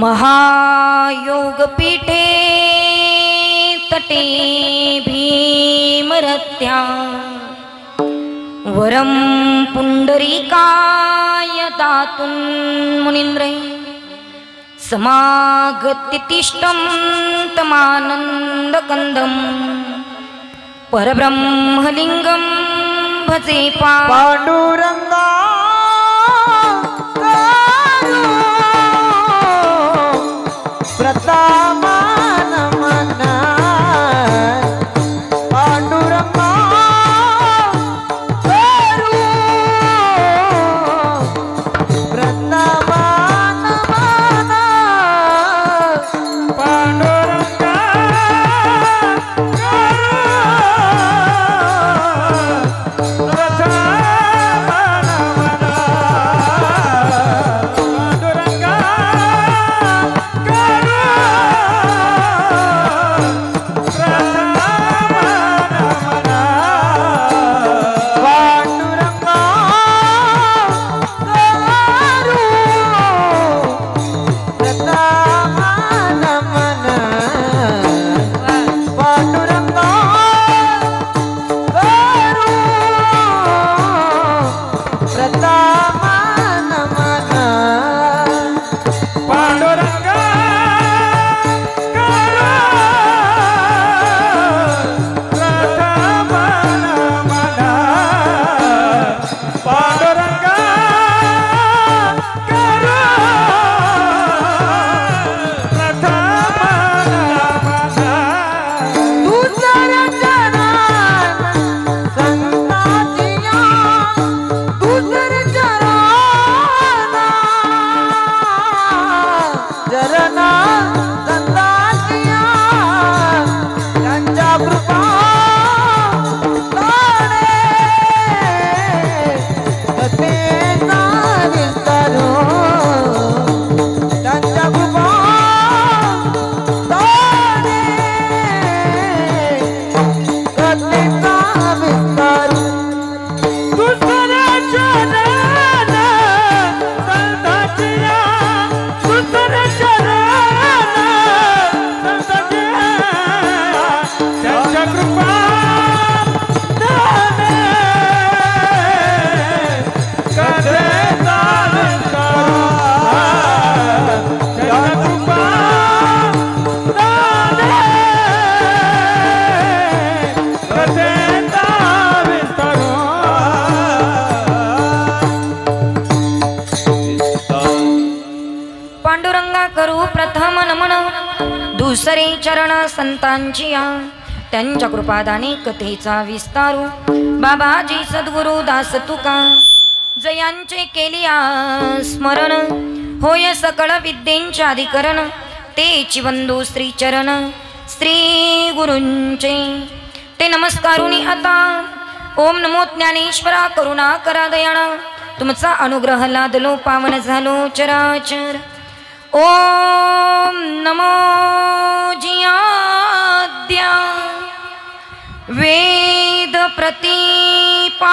महायोगपीठे तटे भीमरत्या वरं पुंडरीकाय दातुं मुनीन्द्रै समागत्य तमानन्दकन्दं परब्रह्मलिङ्गं भजे पांडुरंगा प्रतामान मना पांडुरंगा करू प्रतामान मना पांडुरंगा दुसरे चरण संतांची त्यांच्या कृपादाने कथेचा विस्तारू बाबाजी सद्गुरु दास तुका जयांचे केलिया स्मरण होय सकळ विद्येंचे अधिकरण तेची वंदू श्री चरण श्री गुरूंचे ते नमस्कारुनी आता ओम नमो ज्ञानेश्वरा करुणा करा दयाळा तुमचा अनुग्रह लादलो पावन झालो चराचर ओम नमो जियाद्या वेद प्रतिपाद्या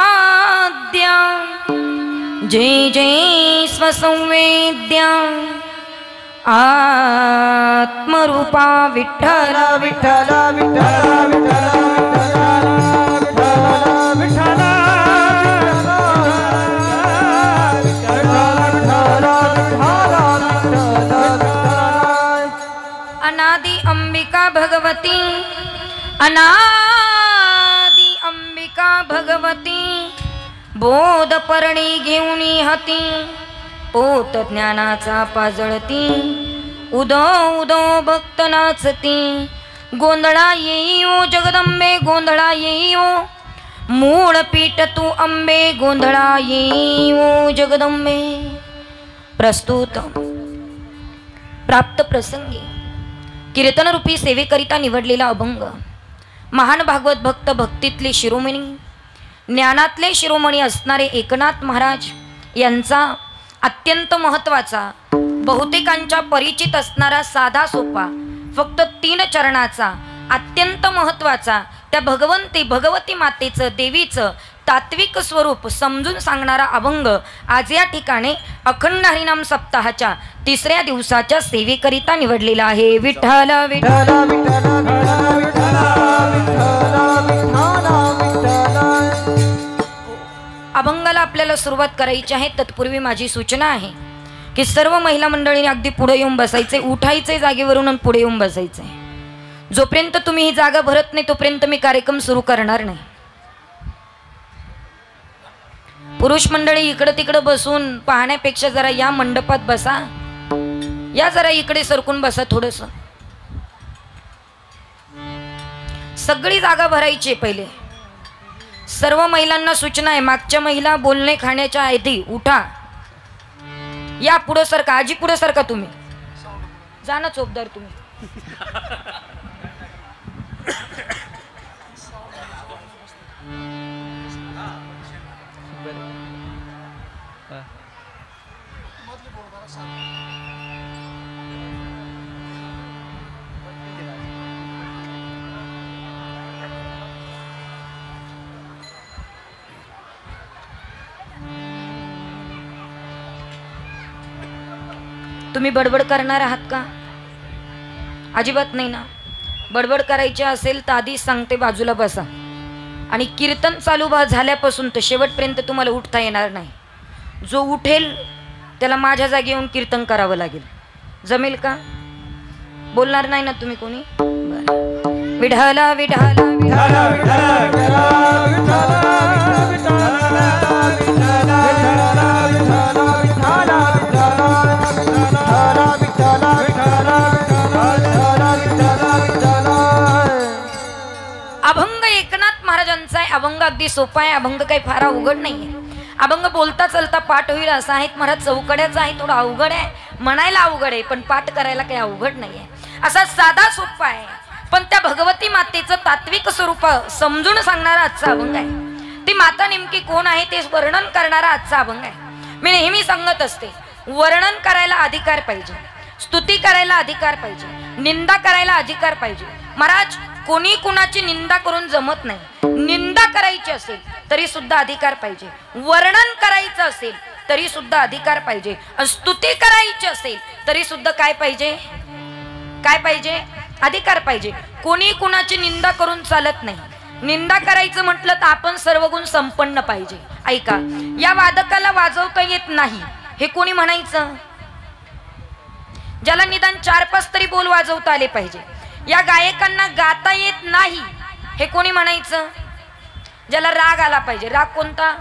जय जय स्वसंवेद्या आत्मरूपा विठ्ठल विठ्ठल विठ्ठल विठ्ठल अनादि अंबिका भगवती अनादि अंबिका भगवती बोध परणी घेऊनी हती पोत ज्ञानाचा पाजळती उदो उदो भक्त नाचती गोंधळा येई ओ जगदंबे गोंधळा येई ओ मूळ पीठ तू अंबे गोंधळा येई ओ जगदंबे। प्रस्तुत प्राप्त प्रसंगी कीर्तन रूपी सेवेकरिता निवडलेला अभंग महान भागवत भक्त भक्तीतले शिरोमणी ज्ञानातले शिरोमणी असणारे एकनाथ महाराज यांचा अत्यंत महत्त्वाचा बहुतेकांच्या परिचित असणारा साधा सोपा फक्त 3 चरणाचा अत्यंत महत्त्वाचा त्या भगवंती भगवती मातेचं देवीचं तात्विक स्वरूप समजून सांगणारा अभंग आज या ठिकाणी अखंड हरिनाम सप्ताहाच्या 3ऱ्या दिवसाच्या सेवेकरिता निवडलेला आहे. विठ्ठल विठ्ठल अभंगाला आपल्याला सुरुवात करायची आहे. तत्पूर्वी माझी सूचना आहे की सर्व महिला मंडळींनी अगदी पुढे येऊन बसायचे, उठायचे जागेवरून आणि पुढे येऊन बसायचे. जोपर्यंत तुम्ही ही जागा भरत नाही तोपर्यंत मी कार्यक्रम सुरू करणार नाही. पुरुष मंडळी इकडे तिकडे बसून पाहण्यापेक्षा जरा या मंडपात बसा, या जरा इकडे सरकून बसा. थोडस सगळी जागा भरायची पहिले. सर्व महिलांना सूचना आहे, मागच्या महिला बोलणे खाण्याच्या आधी उठा, या पुढे सरका. आजी पुढे सरका, तुम्ही जा ना चोपदार तुम्ही. तुम्ही बडबड करणार आहात का? अजिबात नाही ना. बडबड करायची असेल तर आधी सांगते बाजूला बसा. आणि कीर्तन चालू झाल्यापासून तर शेवटपर्यंत तुम्हाला उठता येणार नाही. जो उठेल त्याला माझ्या जागी येऊन कीर्तन करावं लागेल. जमेल का? बोलणार नाही ना तुम्ही कोणी? बरं. विठाला विठाला विठाला अभंग एकनाथ महाराजांचा आहे. अभंग अगदी सोपा आहे. अभंग काही फार अवघड नाहीये. अभंग बोलता चालता पाठ होईल असा आहे. महाराज चौकड्याचा आहे, थोडा अवघड आहे. म्हणायला अवघड आहे पण पाठ करायला काही अवघड नाहीये. असा साधा सोपा आहे पण त्या भगवती मातेचं तात्विक स्वरूप समजून सांगणारा आजचा अभंग आहे. ती माता नेमकी कोण आहे ते वर्णन करणारा आजचा अभंग आहे. मी नेहमी सांगत असते, वर्णन करायला अधिकार पाहिजे, स्तुती करायला अधिकार पाहिजे, निंदा करायला अधिकार पाहिजे. महाराज कोणी कुणाची निंदा करून जमत नाही. निंदा करायची असेल तरी सुद्धा अधिकार पाहिजे, वर्णन करायचं असेल तरी सुद्धा अधिकार पाहिजे, स्तुती करायची असेल तरी सुद्धा काय पाहिजे? काय पाहिजे? अधिकार पाहिजे. कोणी कुणाची निंदा करून चालत नाही. निंदा करायचं म्हटलं तर आपण सर्व गुण संपन्न पाहिजे. ऐका, या वादकाला वाजवता येत नाही हे कोणी म्हणायचं? ज्याला निदान 4-5 तरी बोल वाजवता आले पाहिजे. या गायकांना गाता येत नाही हे कोणी म्हणायचं? ज्याला राग आला पाहिजे. राग कोणता?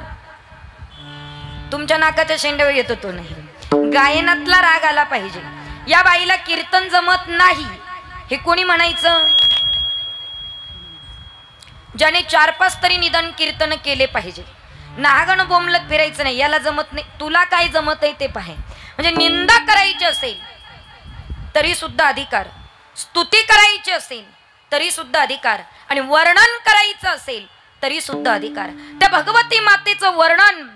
तुमच्या नाकाच्या शेंड्यावर येतो तो नाही. गायनातला राग आला पाहिजे. या बाईला कीर्तन जमत नाही हे कोणी म्हणायचं? ज्याने 4-5 तरी निदान कीर्तन केले पाहिजे. नागण बोंबलत फिरायचं नाही. याला जमत नाही. तुला काय जमत आहे ते पाहे. म्हणजे निंदा करायची असेल तरी सुद्धा अधिकार, स्तुती करायची असेल तरी सुद्धा अधिकार, आणि वर्णन करायचं असेल तरी सुद्धा अधिकार. त्या भगवती मातेचं वर्णन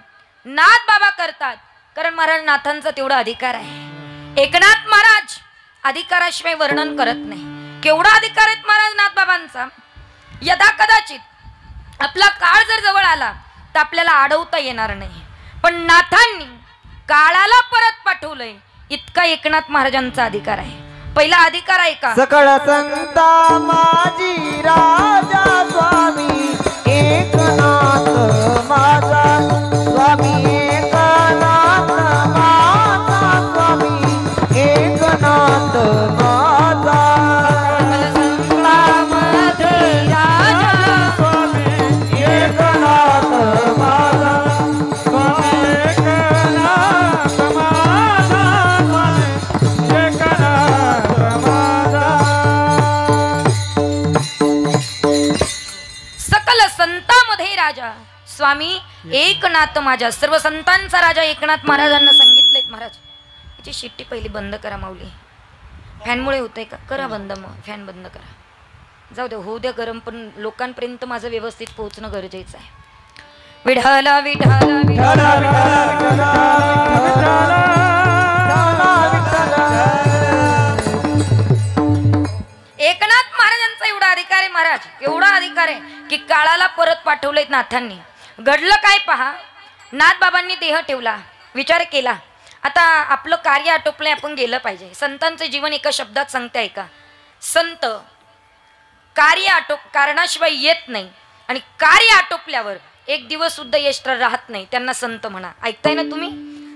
नाथ बाबा करतात, कारण महाराज नाथांचा तेवढा अधिकार आहे. एकनाथ महाराज अधिकाराशिवाय वर्णन करत नाही. केवढा अधिकार आहेत महाराज नाथ बाबांचा. यदा कदाचित आपला काळ जर जवळ आला तर आपल्याला अडवता येणार नाही, पण नाथांनी काळाला परत पाठवलंय इतका एकनाथ महाराजांचा अधिकार आहे. पहिला अधिकार आहे का? सकळ संता माझी राजा स्वामी एकनाथ माझा स्वामी एकनाथ माझा स्वामी एकनाथ माझा. संता माझी राजा स्वामी एकनाथ माझा स्वामी एकनाथ माझा स्वामी एकनाथ माझा. सकल संतांमध्ये राजा स्वामी एकनाथ माझा. सर्व संतांचा राजा एकनाथ महाराजांना सांगितलेत. महाराज याची शिट्टी पहिली बंद करा माऊली. फॅनमुळे होतंय का? करा बंद. मग फॅन बंद करा. जाऊ दे, होऊ द्या गरम, पण लोकांपर्यंत माझं व्यवस्थित पोहोचणं गरजेचं आहे. विठाला विठाला विठाला एकनाथ महाराजांचा एवढा अधिकार आहे. महाराज एवढा अधिकार आहे की काळाला परत पाठवलेत नाथांनी. घडलं काय पहा. नाथबाबांनी देह ठेवला, विचार केला आता आपलं कार्य आटोपलंय, आपण गेलं पाहिजे. संतांचं जीवन एका शब्दात सांगताय का, संत कार्य कारणाशिवाय येत नाही आणि कार्य आटोपल्यावर एक दिवस सुद्धा यश राहत नाही, त्यांना संत म्हणा. ऐकताय ना तुम्ही,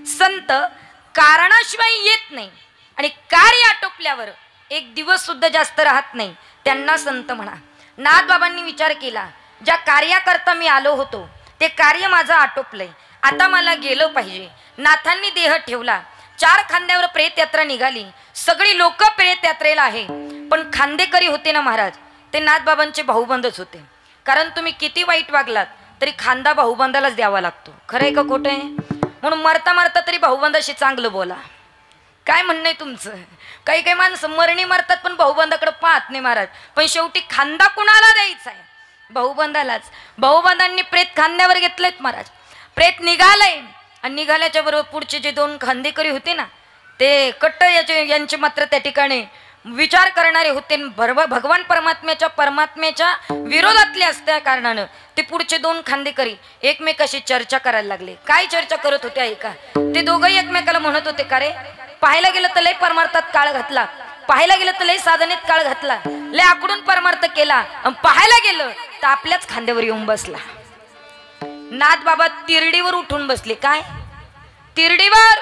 संत कारणाशिवाय येत नाही आणि कार्य आटोपल्यावर एक दिवस सुद्धा जास्त राहत नाही, त्यांना संत म्हणा. नाथबाबांनी विचार केला, ज्या कार्याकरता मी आलो होतो ते कार्य माझं आटोपलंय, आता मला गेलं पाहिजे. नाथांनी देह ठेवला, 4 खांद्यावर प्रेत यात्रा निघाली. सगळी लोक प्रेत यात्रेला आहे, पण खांदेकरी होते ना महाराज, ते नाथबाबांचे भाऊबंदच होते. कारण तुम्ही किती वाईट वागलात तरी खांदा भाऊबंदालाच द्यावा लागतो. खरं आहे का खोटं आहे? म्हणून मरता मरता तरी भाऊबंदाशी चांगलं बोला. काय म्हणणं आहे तुमचं? काही काही माणसं मरणी मरतात पण भाऊबंदाकडे पाहत नाही महाराज. पण शेवटी खांदा कुणाला द्यायचा आहे? भाऊबंदालाच. भाऊबंदांनी प्रेत खांद्यावर घेतलेत महाराज. प्रेत निघालंय आणि निघाल्याच्या बरोबर पुढचे जे 2 खांदेकरी होते ना, ते कट्ट यांचे मात्र त्या ठिकाणी विचार करणारे होते. भगवान परमात्म्याच्या विरोधातले असल्या कारणानं ते पुढचे 2 खांदेकरी एकमेकाशी चर्चा करायला लागले. काय चर्चा करत होते ऐका. ते दोघंही एकमेकाला म्हणत होते, का रे पाहायला गेलं तर लय परमार्थात काळ घातला, पाहायला गेलं तर लय साधनेत काळ घातला, लय आकडून परमार्थ केला, पाहायला गेलं तर आपल्याच खांद्यावर येऊन बसला. नाथबाबा तिरडीवर उठून बसले. काय तिरडीवर?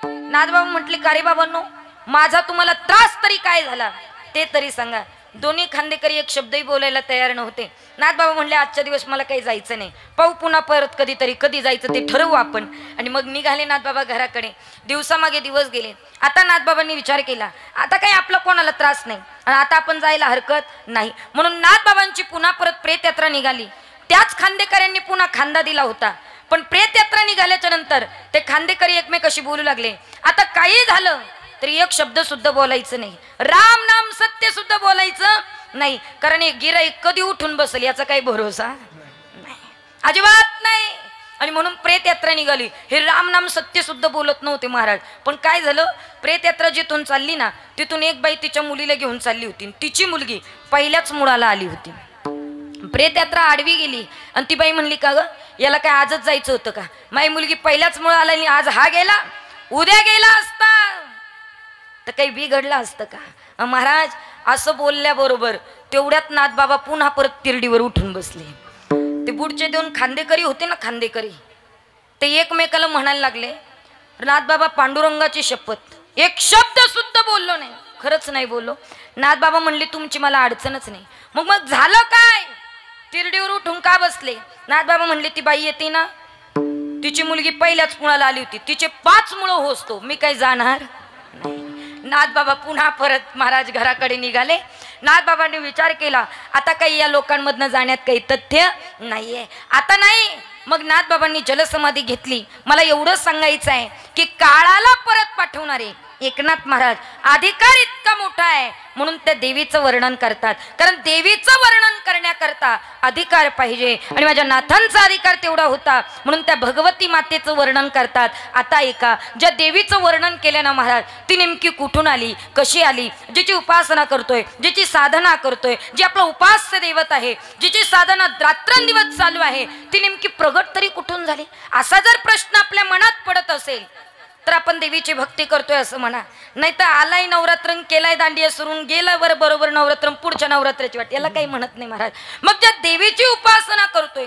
नाथबाबा म्हटले, का रे बाबांनो, माझा तुम्हाला त्रास तरी काय झाला ते तरी सांगा. दोन्ही खांदेकरी एक शब्दही बोलायला तयार नव्हते. नाथबाबा म्हणले, आजच्या दिवस मला काही जायचं नाही, पाहू पुन्हा परत कधीतरी, कधी जायचं ते ठरवू आपण. आणि मग निघाले नाथबाबा घराकडे. दिवसामागे दिवस गेले. आता नाथबाबांनी विचार केला, आता काही आपला कोणाला त्रास नाही आणि आता आपण जायला हरकत नाही. म्हणून नाथबाबांची पुन्हा परत प्रेत यात्रा निघाली. त्याच खांदेकऱ्यांनी पुन्हा खांदा दिला होता, पण प्रेत यात्रा निघाल्याच्या नंतर ते खांदेकरी एकमेकाशी बोलू लागले. आता काही झालं तरी एक शब्द सुद्धा बोलायचं नाही, राम नाम सत्य सुद्धा बोलायचं नाही. कारण हे गिराईक कधी उठून बसेल याचा काही भरोसा नाही, अजिबात नाही. आणि म्हणून प्रेत यात्रा निघाली. हे राम नाम सत्य सुद्धा बोलत नव्हते महाराज. पण काय झालं, प्रेत यात्रा जिथून चालली ना, तिथून एक बाई तिच्या मुलीला घेऊन चालली होती. तिची मुलगी पहिल्याच मुळाला आली होती. प्रेत यात्रा आडवी गेली आणि ती बाई म्हणली, का ग याला काय आजच जायचं होतं का? माझी मुलगी पहिल्याच मुळाला आली, आज हा गेला, उद्या गेला असता तर काही बिघडलं असतं का? महाराज असं बोलल्याबरोबर तेवढ्यात नाथबाबा पुन्हा परत तिरडीवर उठून बसले. ते पुढचे 2 खांदेकरी होते ना, खांदेकरी, ते एकमेकाला म्हणायला लागले, नाथबाबा पांडुरंगाची शपथ एक शब्द सुद्धा बोललो नाही. खरंच नाही बोललो. नाथबाबा म्हणले, तुमची मला अडचणच नाही. मग झालं काय? तिरडीवर उठून का बसले? नाथबाबा म्हणले, ती बाई येते ना, तिची मुलगी पहिल्याच मुळाला आली होती, तिचे 5 मुळं होसतो, मी काही जाणार नाही. नाथबाबा पुन्हा परत महाराज घराकडे निघाले. नाथबाबांनी विचार केला, आता काही या लोकांमधनं जाण्यात काही तथ्य नाहीये, आता नाही. मग नाथबाबांनी जलसमाधी घेतली. मला एवढंच सांगायचं आहे की काळाला परत पाठवणारे एकनाथ महाराज अधिकार इतका मोठा आहे म्हणून त्या देवीचं वर्णन करतात. कारण देवीचं वर्णन करण्याकरता अधिकार पाहिजे आणि माझ्या नाथांचा अधिकार तेवढा होता म्हणून त्या भगवती मातेचं वर्णन करतात. आता ऐका, ज्या देवीचं वर्णन केलं ना महाराज, ती नेमकी कुठून आली, कशी आली, जिची उपासना करतोय, जिची साधना करतोय, जी आपलं उपास्य दैवत आहे, जिची साधना रात्रंदिवस चालू आहे, ती नेमकी प्रगट तरी कुठून झाली? असा जर प्रश्न आपल्या मनात पडत असेल तर आपण देवीची भक्ती करतोय असं म्हणा. नाही तर आलाय नवरात्र, केलाय दांडिया सुरून, गेला बरोबर नवरात्र, पुढच्या नवरात्राची वाट, याला काही म्हणत नाही महाराज. मग ज्या देवीची उपासना करतोय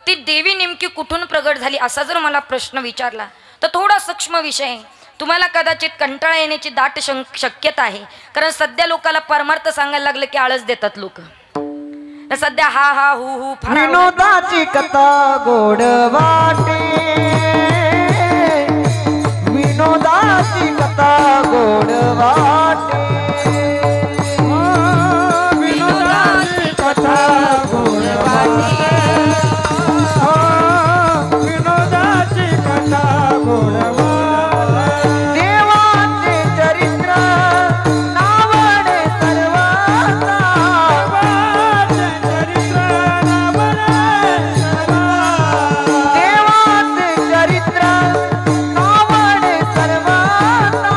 ती देवी नेमकी कुठून प्रगट झाली असा जर मला प्रश्न विचारला तर थोडा सूक्ष्म विषय आहे. तुम्हाला कदाचित कंटाळा येण्याची दाट शक्यता आहे. कारण सध्या लोकाला परमार्थ सांगायला लागलं की आळस देतात लोक. सध्या हा हा हु हु विनोदाची कथा गोड वाटे, विनोदाची कथा गोड वाटे, विनोदाची कथा गोड वाटे, विनोदाची कथा गोड वाटे. देवाचे चरित्र नावडे सर्वांना, देवाचे चरित्र नावडे सर्वांना, देवाचे चरित्र नावडे सर्वांना,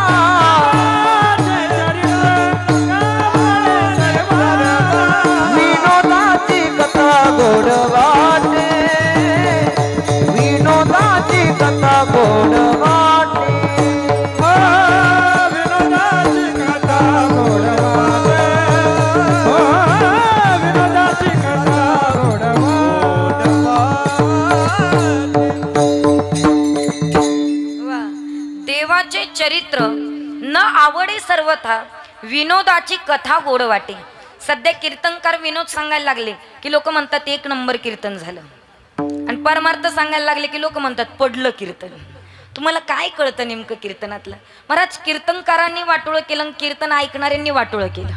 आवडे सर्वथा विनोदाची कथा गोड वाटे. सध्या कीर्तनकार विनोद सांगायला लागले की लोक म्हणतात 1 नंबर कीर्तन झालं, आणि परमार्थ सांगायला लागले की लोक म्हणतात पडलं कीर्तन. तुम्हाला काय कळतं नेमकं कीर्तनातलं? महाराज, कीर्तनकारांनी वाटोळं केलं, कीर्तन ऐकणाऱ्यांनी वाटोळं केलं.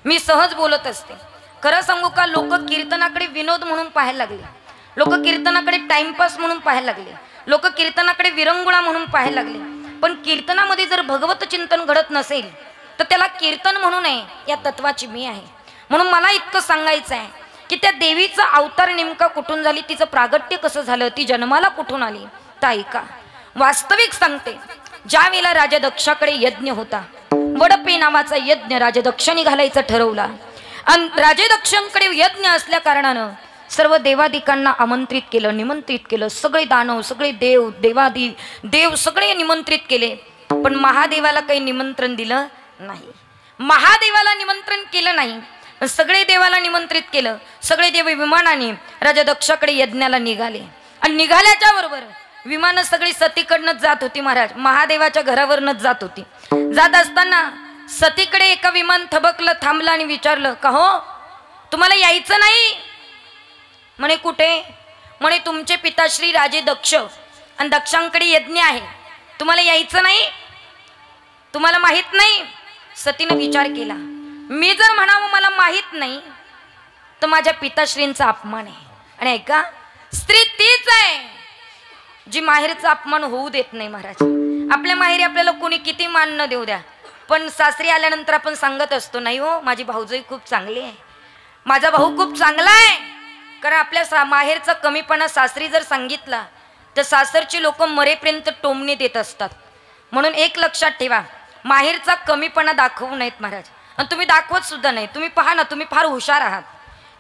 मी सहज बोलत असते. खरं सांगू का, लोक कीर्तनाकडे विनोद म्हणून पाहायला लागले, लोक कीर्तनाकडे टाइमपास म्हणून पाहायला लागले, लोक कीर्तनाकडे विरंगुळा म्हणून पाहायला लागले. पण कीर्तनामध्ये जर भगवत चिंतन घडत नसेल तर त्याला कीर्तन म्हणू नये, या तत्वाची मी आहे. म्हणून मला इतकं सांगायचं आहे की त्या देवीचा अवतार नेमका कुठून झाली, तिचं प्रागट्य कसं झालं, ती जन्माला कुठून आली, तर ऐका. वास्तविक सांगते, ज्या वेळेला राजा दक्षाकडे यज्ञ होता, वडपे नावाचा यज्ञ राजा दक्षाने घालायचा ठरवला, आणि राजे दक्षांकडे यज्ञ असल्या कारणानं सर्व देवादिकांना आमंत्रित केलं, निमंत्रित केलं. सगळे दानव, सगळे देव, देवादी देव सगळे निमंत्रित केले. पण महादेवाला काही निमंत्रण दिलं नाही. महादेवाला निमंत्रण केलं नाही, सगळे देवाला निमंत्रित केलं. सगळे देव विमानाने राजा दक्षाकडे यज्ञाला निघाले, आणि निघाल्याच्या बरोबर विमानं सगळी सतीकडनंच जात होती. महाराज, महादेवाच्या घरावरनच जात होती. जात असताना सतीकडे एका विमान थबकलं, थांबलं आणि विचारलं, का हो तुम्हाला यायचं नाही? म्हणे कुठे? म्हणे तुमचे पिताश्री राजे दक्ष, आणि दक्षांकडे यज्ञ आहे, तुम्हाला यायचं नाही? तुम्हाला माहित नाही? सतीनं विचार केला, मी जर म्हणावं मला माहित नाही तर माझ्या पिताश्रींचा अपमान आहे. आणि ऐका, स्त्री तीच आहे जी माहेरचा अपमान होऊ देत नाही. महाराज, आपल्या माहेरी आपल्याला कोणी किती मान न देऊ द्या, पण सासरी आल्यानंतर आपण सांगत असतो, नाही हो माझी भाऊजई खूप चांगली आहे, माझा भाऊ खूप चांगला आहे. कारण आपल्या माहेरचा कमीपणा सासरी जर सांगितला तर सासरची लोक मरेपर्यंत टोमणे देत असतात. म्हणून एक लक्षात ठेवा, माहेरचा कमीपणा दाखवू नयेत महाराज. आणि तुम्ही दाखवत सुद्धा नाही. तुम्ही पहा ना, तुम्ही फार हुशार आहात,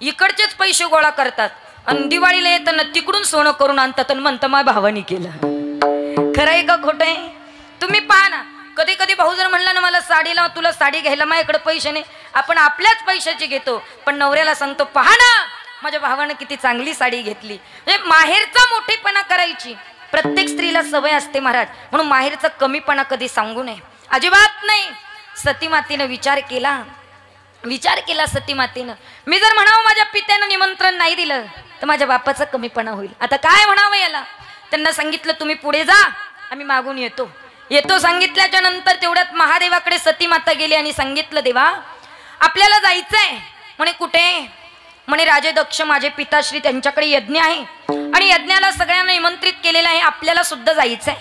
इकडचेच पैसे गोळा करतात आणि दिवाळीला येताना तिकडून सोनं करून आणतात आणि म्हणतं माझ्या भावानी केलं. खरं आहे का खोटं आहे? तुम्ही पहा ना, कधी कधी भाऊ जर म्हणला ना मला साडीला, तुला साडी घ्यायला माझ्याकडे पैसे नाही, आपण आपल्याच पैशाची घेतो, पण नवऱ्याला सांगतो पहा ना माझ्या भावानं किती चांगली साडी घेतली. म्हणजे माहेरचा मोठेपणा करायची प्रत्येक स्त्रीला सवय असते महाराज. म्हणून माहेरचा कमीपणा कधी सांगू नये, अजिबात नाही. सतीमातेनं विचार केला सतीमातेनं, मी जर म्हणावं माझ्या पित्यानं निमंत्रण नाही दिलं तर माझ्या बापाचा कमीपणा होईल. आता काय म्हणावं याला? त्यांना सांगितलं तुम्ही पुढे जा, आम्ही मागून येतो सांगितल्याच्या नंतर तेवढ्यात महादेवाकडे सतीमाता गेली आणि सांगितलं, देवा आपल्याला जायचंय. म्हणे कुठे? म्हणे राजे दक्ष माझे पिताश्री त्यांच्याकडे यज्ञ आहे आणि यज्ञाला सगळ्यांना निमंत्रित केलेलं आहे, आपल्याला सुद्धा जायचंय.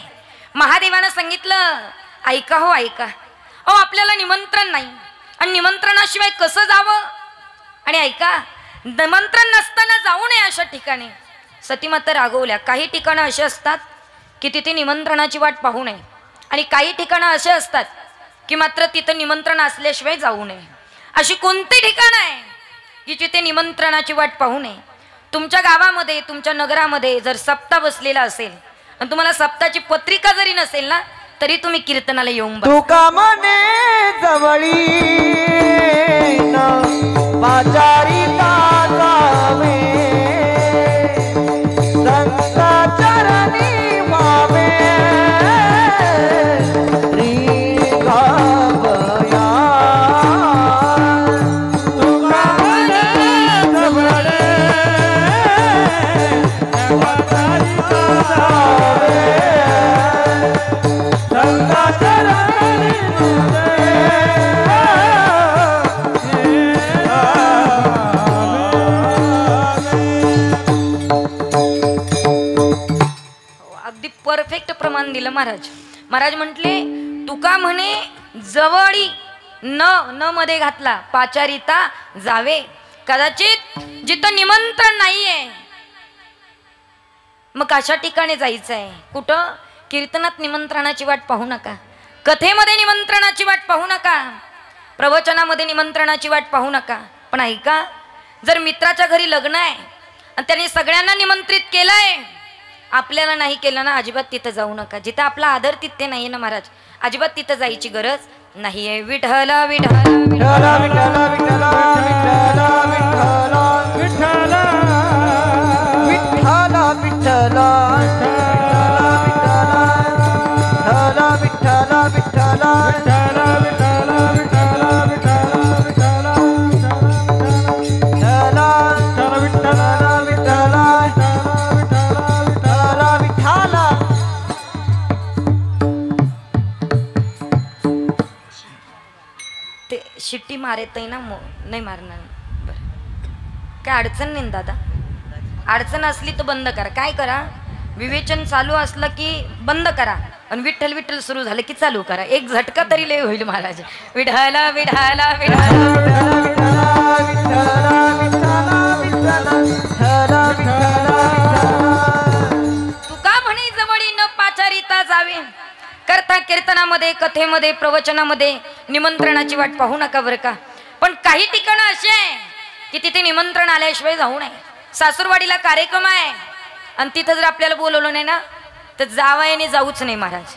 महादेवानं सांगितलं, ऐका हो ऐका, अहो आपल्याला निमंत्रण नाही आणि निमंत्रणाशिवाय कसं जावं? आणि ऐका, निमंत्रण नसताना जाऊ नये अशा ठिकाणी. सतीमाता रागवल्या. काही ठिकाणं अशी असतात की तिथे निमंत्रणाची वाट पाहू नये, आणि काही ठिकाणं असे असतात की मात्र तिथं निमंत्रण असल्याशिवाय जाऊ नये. अशी कोणती ठिकाणं आहे की जिथे निमंत्रणाची वाट पाहू नये? तुमच्या गावामध्ये, तुमच्या नगरामध्ये जर सप्ताह बसलेला असेल आणि तुम्हाला सप्ताहाची पत्रिका जरी नसेल ना, तरी तुम्ही कीर्तनाला येऊन बसा. तुका मने जवळी पाचारी जावे, संताचरणी वावे रिगावया. तुका मने जवळी पाचारी जावे, संताचरणी परफेक्ट प्रमाण दिलं महाराज. महाराज म्हटले, तुका म्हणे जवळी न मध्ये घातला, पाचारिता जावे. कदाचित जिथं निमंत्रण नाहीये मग अशा ठिकाणी जायचंय. कुठं? कीर्तनात निमंत्रणाची वाट पाहू नका, कथेमध्ये निमंत्रणाची वाट पाहू नका, प्रवचनामध्ये निमंत्रणाची वाट पाहू नका. पण ऐका, जर मित्राच्या घरी लग्न आहे आणि त्याने सगळ्यांना निमंत्रित केलंय, आपल्याला नाही केलं ना, अजिबात तिथं जाऊ नका. जिथं आपला आदर तिथे नाहीये ना महाराज, अजिबात तिथं जायची गरज नाहीये. विठ्ठल विठ्ठल विठ्ठल विठ्ठल विठ्ठल विठ्ठल विठ्ठल विठ्ठल विठ्ठल ते शिट्टी मारत आहे ना नाही मारणार बरं काय अडचण नाही दादा अडचण असली तर बंद करा काय करा विवेचन चालू असलं की बंद करा आणि विठ्ठल विठ्ठल सुरू झालं की चालू करा एक झटका तरी लय होईल महाराज विढाला विढाला विढाला तुका म्हणे जवळी न पाचारिता जावे करता कीर्तनामध्ये कथेमध्ये प्रवचनामध्ये निमंत्रणाची वाट पाहू नका बरं का पण काही ठिकाणं अशी आहे की तिथे निमंत्रण आल्याशिवाय जाऊ नये सासूरवाडीला कार्यक्रम आहे आणि तिथं जर आपल्याला बोलवलं नाही ना तर जावयाने जाऊच नाही महाराज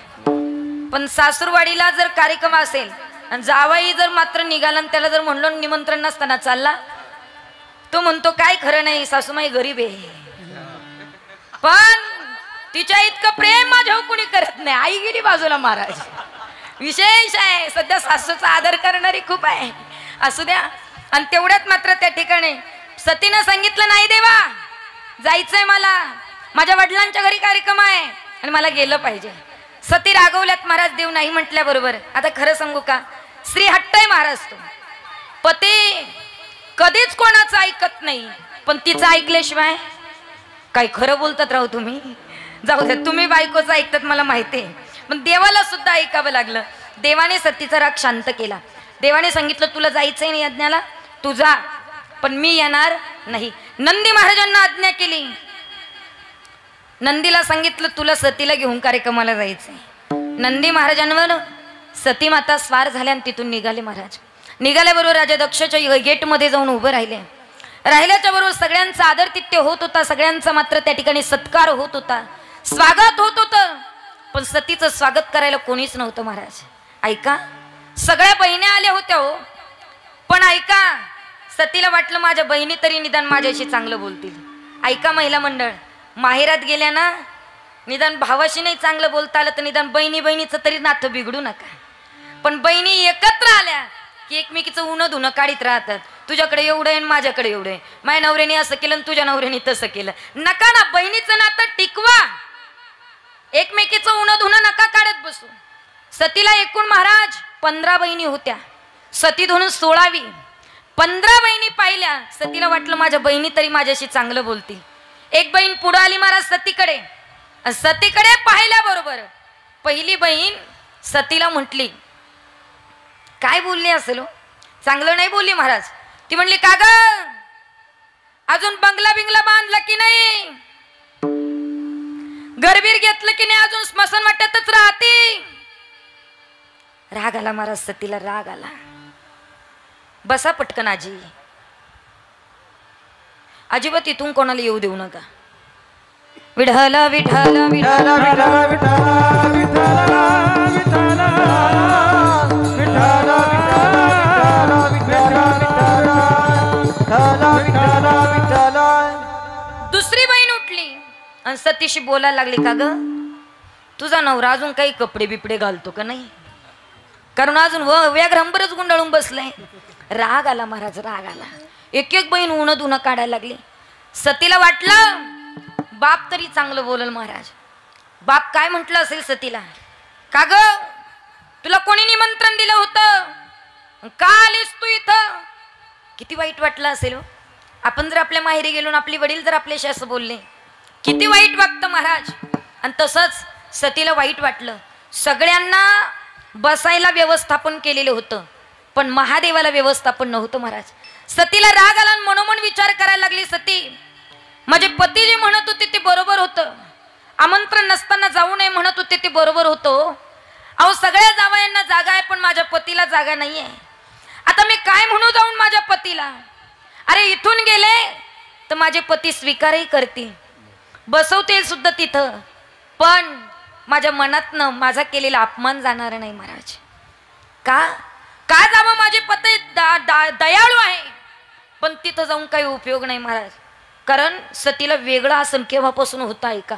पण सासूरवाडीला जर कार्यक्रम असेल आणि जावाई जर मात्र निघाला आणि त्याला जर म्हणलं निमंत्रण नसताना चालला तो म्हणतो काय खरं नाही सासूमाई गरीब आहे पण तिच्या इतकं प्रेम माझ्यावर कोणी करत नाही आई गेली बाजूला महाराज विशेष आहे सध्या सासूचा आदर करणारी खूप आहे असू द्या आणि तेवढ्यात मात्र त्या ठिकाणी सतीनं सांगितलं नाही देवा जायचंय मला माझ्या वडिलांच्या घरी कार्यक्रम आहे आणि मला गेलं पाहिजे सती रागवल्यात महाराज देव नाही म्हटल्याबरोबर आता खरं सांगू का श्री हट्ट आहे महाराज तो पती कधीच कोणाचं ऐकत नाही पण तिचं ऐकल्याशिवाय काय खरं बोलतात राहू तुम्ही जाऊ द्या तुम्ही बायकोचं ऐकतात मला माहिती आहे पण देवाला सुद्धा ऐकावं लागलं देवाने सतीचा राग शांत केला देवाने सांगितलं तुला जायचंय नाही यज्ञाला तू जा पण मी येणार नाही नंदी महाराजांना आज्ञा केली नंदीला सांगितलं तुला सतीला घेऊन कार्यक्रमाला जायचंय नंदी महाराजांवर सती माता स्वार झाल्या आणि तिथून निघाले महाराज निघाल्याबरोबर राजा दक्षच्या गेटमध्ये जाऊन उभं राहिले राहिल्याच्या बरोबर सगळ्यांचा आदरतिथ्य होत होता सगळ्यांचा मात्र त्या ठिकाणी सत्कार होत होता स्वागत होत होतं पण सतीचं स्वागत करायला कोणीच नव्हतं महाराज ऐका सगळ्या बहिण्या आल्या होत्या हो पण ऐका सतीला वाटलं माझ्या बहिणी तरी निदान माझ्याशी चांगलं बोलतील ऐका महिला मंडळ माहेरात गेल्या ना निदान भावाशी नाही चांगलं बोलता आलं तर निदान बहिणी बहिणीचं तरी नातं बिघडू नका पण बहिणी एकत्र आल्या की एकमेकीचं उन्ह धुणं काढीत राहतात तुझ्याकडे एवढं आहे माझ्याकडे एवढं आहे माझ्या नवऱ्याने असं केलं आणि तुझ्या नवऱ्याने तसं केलं नका ना बहिणीचं नातं टिकवा एकमेकीचं उन्ह धुणं नका काढत बसू सतीला एकूण महाराज 15 बहिणी होत्या सती धुणून 16वी 15 बहिणी पाहिल्या सतीला वाटलं माझ्या बहिणी तरी माझ्याशी चांगलं बोलतील एक बहीण पुढे आली महाराज सतीकडे पाहिल्या बरोबर पहिली बहीण सतीला म्हटली काय बोलली असेल चांगलं नाही बोलली महाराज ती म्हणली का ग अजून बंगला बिंगला बांधला की नाही घरबीर घेतलं की नाही अजून स्मशान वाट्यातच राहते राग आला महाराज सतीला राग आला बसा पटकन आजी अजिबात इथून कोणाला येऊ देऊ नका विठ्ठला विठ्ठला विठ्ठला विठ्ठला दुसरी बहीण उठली आणि सतीशी बोलायला लागली का ग तुझा नवरा अजून काही कपडे बिपडे घालतो का नाही कारण अजून व्याघ्रांबरच गुंडाळून बसलाय राग आला महाराज राग आला एक एक बहीण उन्ह धुणं काढायला लागली सतीला वाटलं बाप तरी चांगलं बोलल महाराज बाप काय म्हटलं असेल सतीला का ग तुला कोणी निमंत्रण दिलं होतं का आलीस तू इथं किती वाईट वाटलं असेल आपण जर आपल्या माहेरी गेलो आपले वडील जर आपल्याशी असं बोलले किती वाईट वाटतं महाराज आणि तसंच सतीला वाईट वाटलं सगळ्यांना बसायला व्यवस्थापन केलेलं होतं पण महादेवाला व्यवस्थापन नव्हतं महाराज सतीला राग आला आणि मनोमन विचार करायला लागली सती माझे पती जे म्हणत होते ते बरोबर होतं आमंत्रण नसताना जाऊ नये म्हणत होते ते बरोबर होतं अहो सगळ्या जावयांना जागा आहे पण माझ्या पतीला जागा नाहीये आता मी काय म्हणू जाऊन माझ्या पतीला अरे इथून गेले तर माझे पती स्वीकारही करतील बसवतील सुद्धा तिथं पण माझ्या मनातनं माझा केलेला अपमान जाणार नाही महाराज का का जावं माझे पती दयाळू आहे पण तिथं जाऊन काही उपयोग नाही महाराज कारण सतीला वेगळा आसन केव्हापासून होता आहे का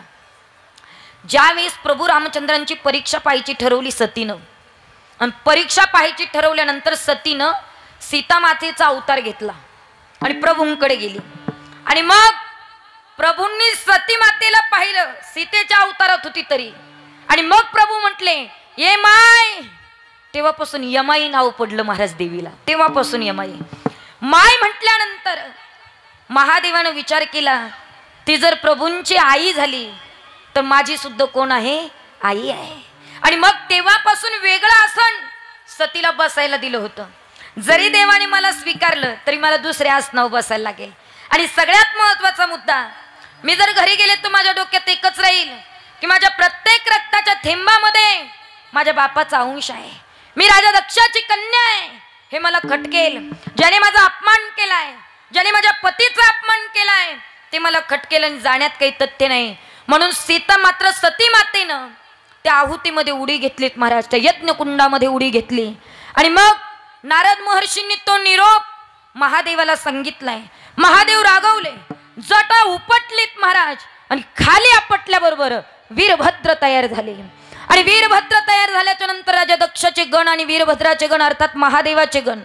ज्यावेळेस प्रभू रामचंद्रांची परीक्षा पाहायची ठरवली सतीनं आणि परीक्षा पाहायची ठरवल्यानंतर सतीनं सीतामातेचा अवतार घेतला आणि प्रभूंकडे गेली आणि मग प्रभूंनी सती मातेला पाहिलं सीतेच्या अवतारात होती तरी आणि मग प्रभू म्हटले ये माय तेव्हापासून यमाई नाव पडलं महाराज देवीला. तेव्हापासून यमाई. माय म्हटल्यानंतर महादेवानं विचार केला, ती जर प्रभूंची आई झाली तर माझी सुद्धा कोण आहे? आई आहे. आणि मग तेव्हापासून वेगळं आसन सतीला बसायला दिलं होतं. जरी देवाने मला स्वीकारलं तरी मला दुसऱ्या आसनावर बसायला लागेल. आणि सगळ्यात महत्वाचा मुद्दा, मी जर घरी गेले तर माझ्या डोक्यात एकच राहील की माझ्या प्रत्येक रक्ताच्या थेंबामध्ये माझ्या बापाचा अंश आहे. मी राजा दक्षाची कन्या आहे. हे मला खटकेल. ज्याने माझा अपमान केलाय, ज्याने माझ्या पतीचा अपमान केलाय, ते मला खटकेल आणि जाण्यात काही तथ्य नाही. म्हणून सीता मात्र सती मातेनं त्या आहुतीमध्ये उडी घेतलीत महाराज. त्या यज्ञकुंडामध्ये उडी घेतली. आणि मग नारद महर्षींनी तो निरोप महादेवाला सांगितलाय. महादेव रागवले, जटा उपटलीत महाराज. आणि खाली आपटल्याबरोबर वीरभद्र तयार झाले. आणि वीरभद्र तयार झाल्याच्या नंतर राजा दक्षाचे गण आणि वीरभद्राचे गण अर्थात महादेवाचे गण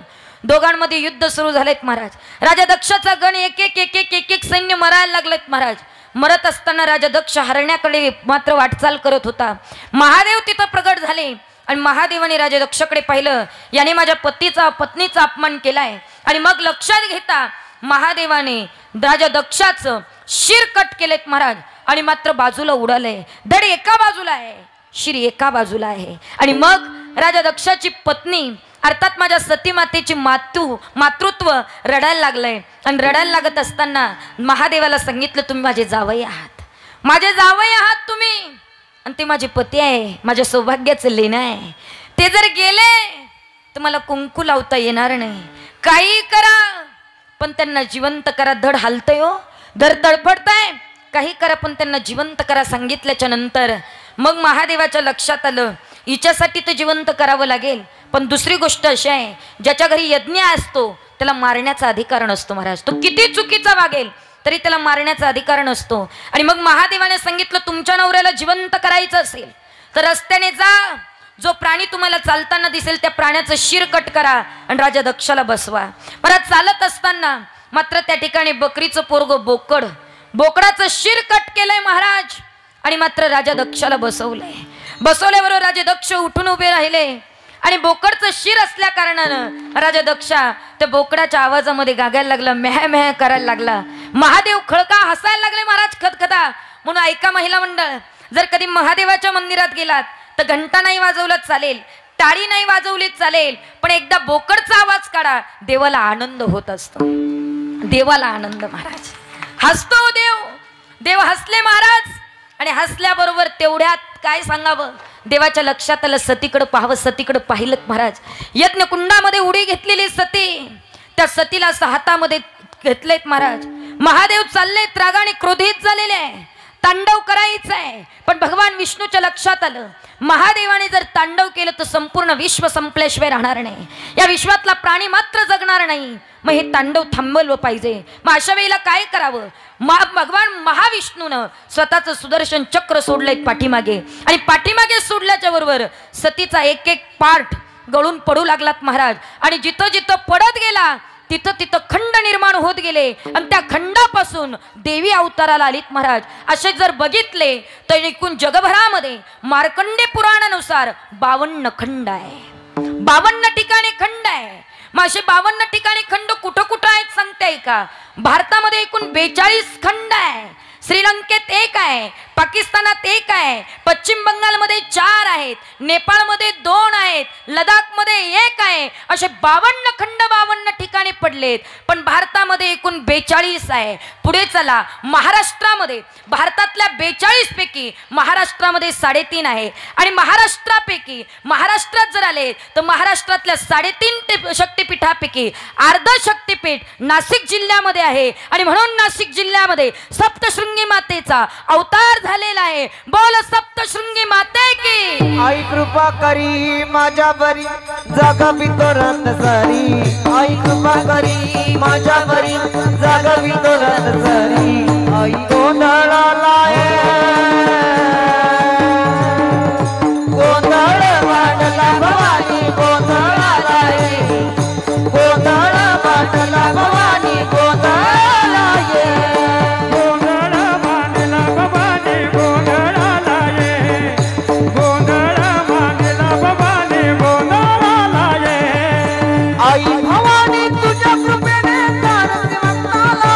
दोघांमध्ये युद्ध सुरू झालेत महाराज. राजा दक्षाचा गण एक एक एक एक एक एक सैन्य मरायला लागलेत महाराज. मरत असताना राजा दक्ष हरण्याकडे मात्र वाटचाल करत होता. महादेव तिथं प्रगट झाले आणि महादेवाने राजा दक्षाकडे पाहिलं, याने माझ्या पत्नीचा अपमान केलाय. आणि मग लक्षात घेता महादेवाने राजा दक्षाचं शिर कट केलेत महाराज. आणि मात्र बाजूला उडालंय. धड एका बाजूला आहे, शिर एका बाजूला आहे. आणि मग राजा दक्षाची पत्नी अर्थात माझ्या सती मातेची मातृत्व रडायला लागलंय. आणि रडायला लागत असताना महादेवाला सांगितलं, तुम्ही माझे जावई आहात, माझे जावई आहात तुम्ही. आणि ते माझे पती आहे, माझ्या सौभाग्याचं लेणं आहे. ते जर गेले तर मला कुंकू लावता येणार नाही. काही करा पण त्यांना जिवंत करा. धड हालतंय हो, धड तडफडताय, काही करा पण त्यांना जिवंत करा. सांगितल्याच्या नंतर मग महादेवाच्या लक्षात आलं, हिच्यासाठी तर जिवंत करावं लागेल. पण दुसरी गोष्ट अशी आहे, ज्याच्या घरी यज्ञ असतो त्याला मारण्याचा अधिकार नसतो महाराज. तो किती चुकीचा वागेल तरी त्याला मारण्याचा अधिकार नसतो. आणि मग महादेवाने सांगितलं, तुमच्या नवऱ्याला जिवंत करायचं असेल तर रस्त्याने जा, जो प्राणी तुम्हाला चालताना दिसेल त्या प्राण्याचं शिर कट करा आणि राजा दक्षाला बसवा. परत चालत असताना मात्र त्या ठिकाणी बकरीचं पोरग बोकडाचं शिर कट केलंय महाराज. आणि मात्र राजा दक्षाला बसवलंय. बसवल्याबरोबर राजा दक्ष उठून उभे राहिले. आणि बोकडचं शिर असल्या कारणानं राजा दक्षा त्या बोकडाच्या आवाजामध्ये गागायला लागला, मेह मेह करायला लागला. महादेव खळका हसायला लागले महाराज खदखदा. म्हणून ऐका महिला मंडळ, जर कधी महादेवाच्या मंदिरात गेलात तर घंटा नाही वाजवलं चालेल, टाळी नाही वाजवली चालेल, पण एकदा बोकडचा आवाज काढा. देवाला आनंद होत असतो. देवाला आनंद महाराज. हसतो देव हसले महाराज. आणि हसल्याबरोबर तेवढ्यात काय सांगावं, देवाच्या लक्षात आलं, सतीकडे पाहावं. सतीकडे पाहिलं महाराज. यज्ञकुंडामध्ये उडी घेतलेली सती, त्या सतीला असं हातामध्ये घेतलेत महाराज. महादेव चाललेत रागाने क्रोधित झालेले आहे. तांडव करायचं आहे. पण भगवान विष्णूच्या लक्षात आलं, महादेवाने जर तांडव केलं तर संपूर्ण विश्व संपल्याशिवाय राहणार नाही. या विश्वातला प्राणी मात्र जगणार नाही. मग हे तांडव थांबवलं पाहिजे. मग अशा वेळेला काय करावं? भगवान महाविष्णूनं स्वतःचं सुदर्शन चक्र सोडलंय पाठीमागे. आणि पाठीमागे सोडल्याच्या बरोबर सतीचा एक एक पार्ट गळून पडू लागलात महाराज. आणि जिथं जिथं पडत गेला तिथं तिथं खंड निर्माण होत गेले. आणि त्या खंडापासून देवी अवताराला आलीत महाराज. असे जर बघितले तर एकूण जगभरामध्ये मार्कंडे पुराणानुसार 52 खंड आहे. 52 ठिकाणी खंड आहे. मग असे 52 ठिकाणी खंड कुठं कुठं आहेत सांगताय का? भारतामध्ये एकूण 42 खंड आहे. श्रीलंकेत 1 आहे, पाकिस्तानात 1 आहे, पश्चिम बंगालमध्ये 4 आहेत, नेपाळमध्ये 2 आहेत, लडाखमध्ये 1 आहे. असे 52 खंड 52 ठिकाणी पडलेत. पण भारतामध्ये एकूण 42 आहे. पुढे चला, महाराष्ट्रामध्ये भारतातल्या 42 पैकी महाराष्ट्रामध्ये 3.5 आहे. आणि महाराष्ट्रापैकी महाराष्ट्रात जर आले तर महाराष्ट्रातल्या 3.5 शक्तिपीठापैकी अर्ध शक्तिपीठ नाशिक जिल्ह्यामध्ये आहे. आणि म्हणून नाशिक जिल्ह्यामध्ये सप्तशृंगी मातेचा अवतार झालेला आहे. बोल सप्तशृंगी माते की. आई कृपा करी माझ्या बरी जागवितो रथ सरी. आई कृपा करी माझ्या बरी जागवितो रथ सरी. आई गोंधळाला गोंधळ वाटला भवानी गोंधळाला गोंधळ वाटला भवानी गोंधळाला गोंधळ आई भवानी तुझ्या कृपेने नरसिंहाला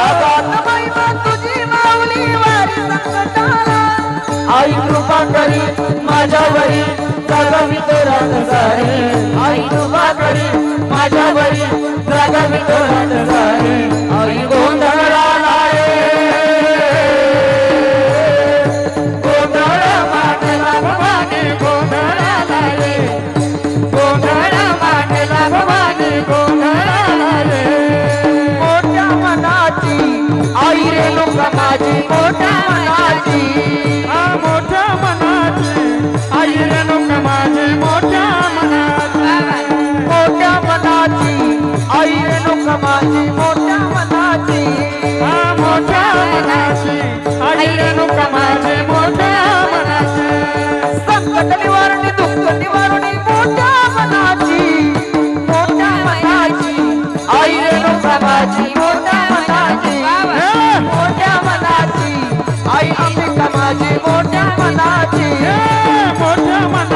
अगाध महिमा तुझी माऊली वारी संकटाला आई कृपा करी माझ्यावरी जागावी तोरात सारी आई कृपा करी माझ्यावरी जागावी तोरात सारी आई गोंधळाला गोंधळ मांडला भवानी गोंधळाला गोंधळ मांडला भवानी गोंधळाला मोठ्या मनाची आई रेणुका माझी मोठ्या मनाची मोठ्या मनाची आई रेणुका माझी मोठ्या मनाची आई रेणुका माझी मोठ्या मनाची मोठ्या मनाची आई रेणुका माझी मोठ्या मनाची संकट निवारणी दुःख निवारणी मोठ्या मनाची आई रेणुका माझी मोठ्या मनाची आई अंबिका माझी मोठ्या मनाची मोठ्या मनाची